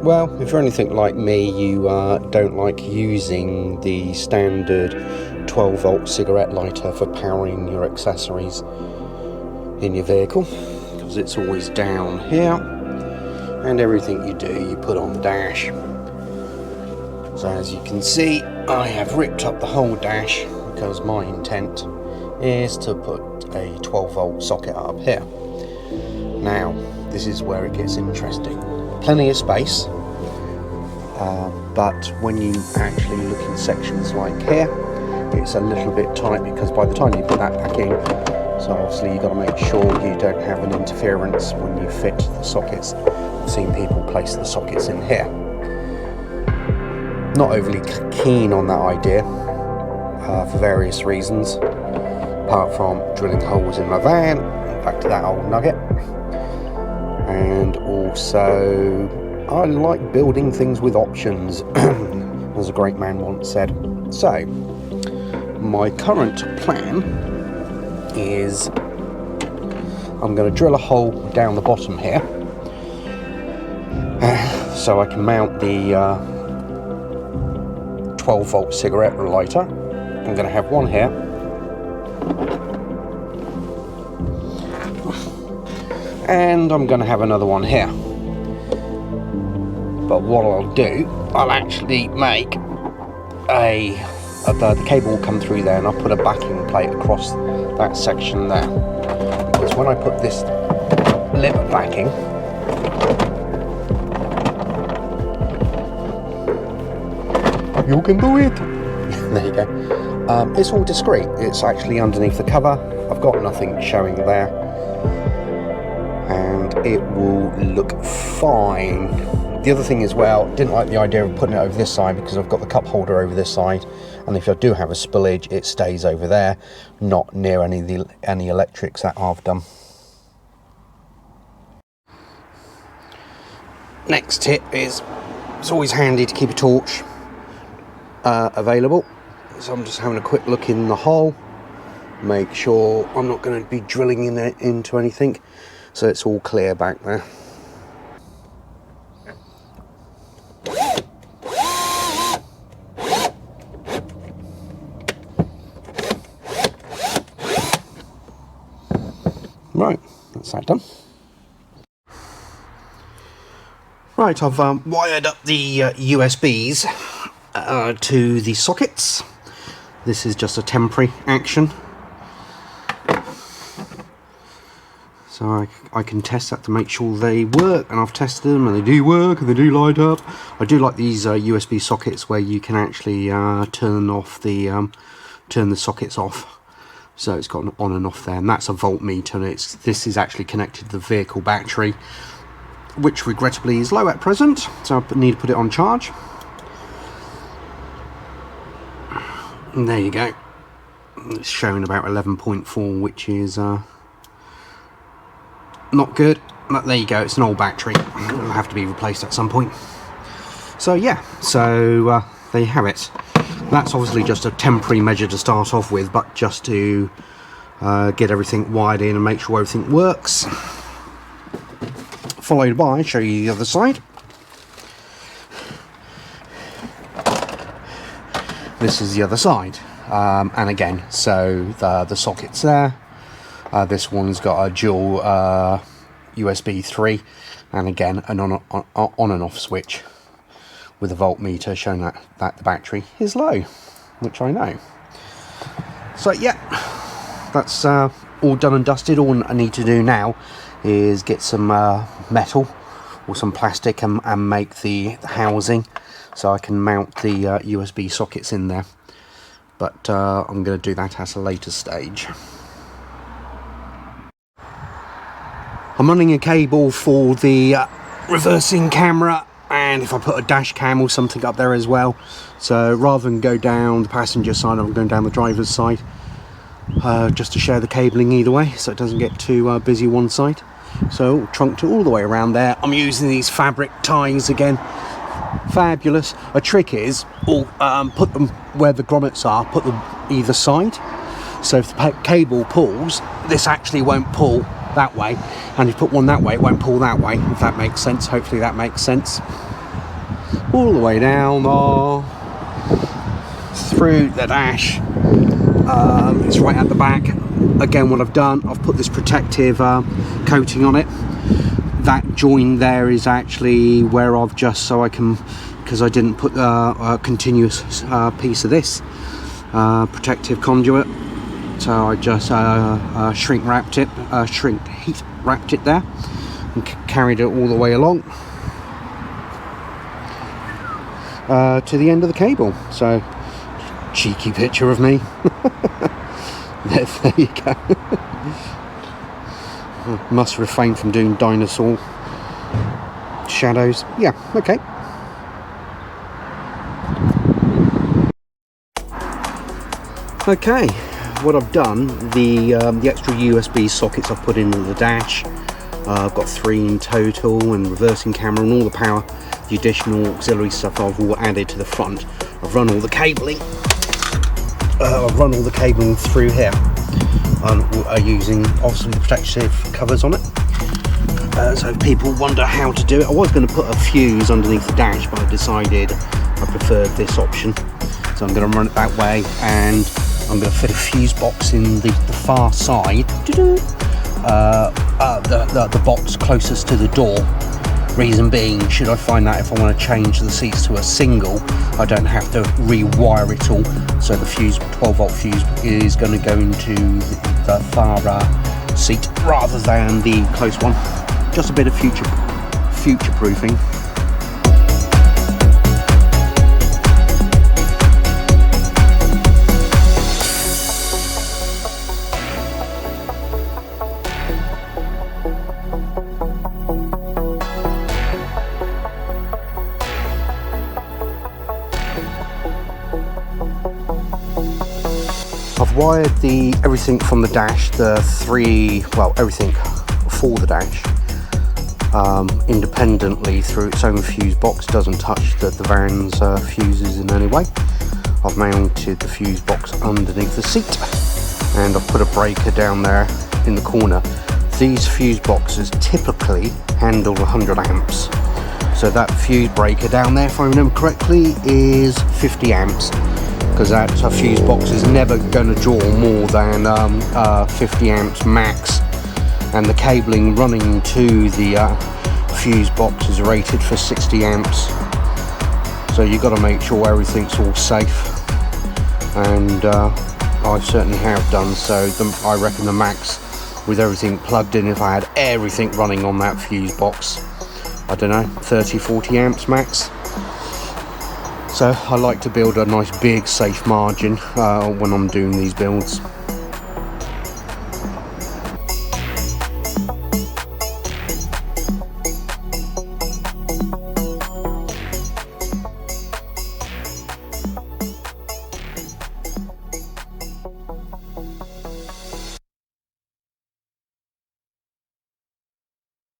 Well, if you're anything like me, you don't like using the standard 12 volt cigarette lighter for powering your accessories in your vehicle, because it's always down here, and everything you do you put on the dash. So as you can see, I have ripped up the whole dash because my intent is to put a 12 volt socket up here. Now this is where it gets interesting. Plenty of space, but when you actually look in sections like here, it's a little bit tight, because by the time you put that back in, so obviously you've got to make sure you don't have an interference when you fit the sockets. I've seen people place the sockets in here. Not overly keen on that idea for various reasons, apart from drilling holes in my van, back to that old nugget, and also I like building things with options, as a great man once said. So my current plan is I'm going to drill a hole down the bottom here, so I can mount the 12 volt cigarette lighter. I'm going to have one here, and I'm going to have another one here. But what I'll do, I'll actually make the cable will come through there, and I'll put a backing plate across that section there, because when I put this lip backing, you can do it. There you go. It's all discreet. It's actually underneath the cover. I've got nothing showing there, and it will look fine. The other thing as well, didn't like the idea of putting it over this side, because I've got the cup holder over this side, and if I do have a spillage, it stays over there, not near any electrics that I've done. Next tip is, it's always handy to keep a torch available. So I'm just having a quick look in the hole, make sure I'm not going to be drilling into anything, so it's all clear back there. Right, that's that done. Right, I've wired up the USBs to the sockets. This is just a temporary action, so I can test that to make sure they work, and I've tested them and they do work and they do light up. I do like these USB sockets where you can actually turn the sockets off. So it's got an on and off there, and that's a voltmeter, and this is actually connected to the vehicle battery, which regrettably is low at present, so I need to put it on charge. And there you go. It's showing about 11.4, which is not good, but there you go. It's an old battery. It'll have to be replaced at some point. So yeah, so there you have it. That's obviously just a temporary measure to start off with, but just to get everything wired in and make sure everything works. Followed by, show you the other side. This is the other side, and again, so the socket's there. This one's got a dual USB 3, and again an on and off switch, with a voltmeter showing that the battery is low, which I know. So yeah, that's all done and dusted. All I need to do now is get some metal or some plastic and make the housing, so I can mount the USB sockets in there. But I'm going to do that at a later stage. I'm running a cable for the reversing camera, and if I put a dash cam or something up there as well, so rather than go down the passenger side, I'm going down the driver's side, just to share the cabling either way, so it doesn't get too busy one side. So trunked it all the way around there. I'm using these fabric ties again, fabulous. A trick is, put them where the grommets are, put them either side, so if the cable pulls, this actually won't pull that way, and if you put one that way, it won't pull that way, if that makes sense. Hopefully that makes sense. all the way down through the dash. It's right at the back. Again, what I've done, I've put this protective coating on it. That join there is actually where I've just, so I can, because I didn't put a continuous piece of this protective conduit, so I just shrink heat wrapped it there and carried it all the way along to the end of the cable. So cheeky picture of me. there you go. Must refrain from doing dinosaur shadows. Yeah, okay. Okay, what I've done, the extra USB sockets I've put into the dash, I've got 3 in total, and reversing camera and all the power, the additional auxiliary stuff I've all added to the front. I've run all the cabling. Through here. Using obviously the protective covers on it. So people wonder how to do it. I was going to put a fuse underneath the dash, but I decided I preferred this option. So I'm going to run it that way, and I'm going to fit a fuse box in the far side. The box closest to the door. Reason being, should I find that if I want to change the seats to a single, I don't have to rewire it all. So the fuse, 12-volt fuse, is going to go into the far seat rather than the close one. Just a bit of future proofing. I've wired everything from the dash, everything for the dash, independently through its own fuse box. Doesn't touch the van's fuses in any way. I've mounted the fuse box underneath the seat, and I've put a breaker down there in the corner. These fuse boxes typically handle 100 amps. So that fuse breaker down there, if I remember correctly, is 50 amps. Because that fuse box is never going to draw more than 50 amps max, and the cabling running to the fuse box is rated for 60 amps. So you've got to make sure everything's all safe, and I certainly have done. So I reckon the max, with everything plugged in, if I had everything running on that fuse box, I don't know, 30-40 amps max. So I like to build a nice big safe margin when I'm doing these builds.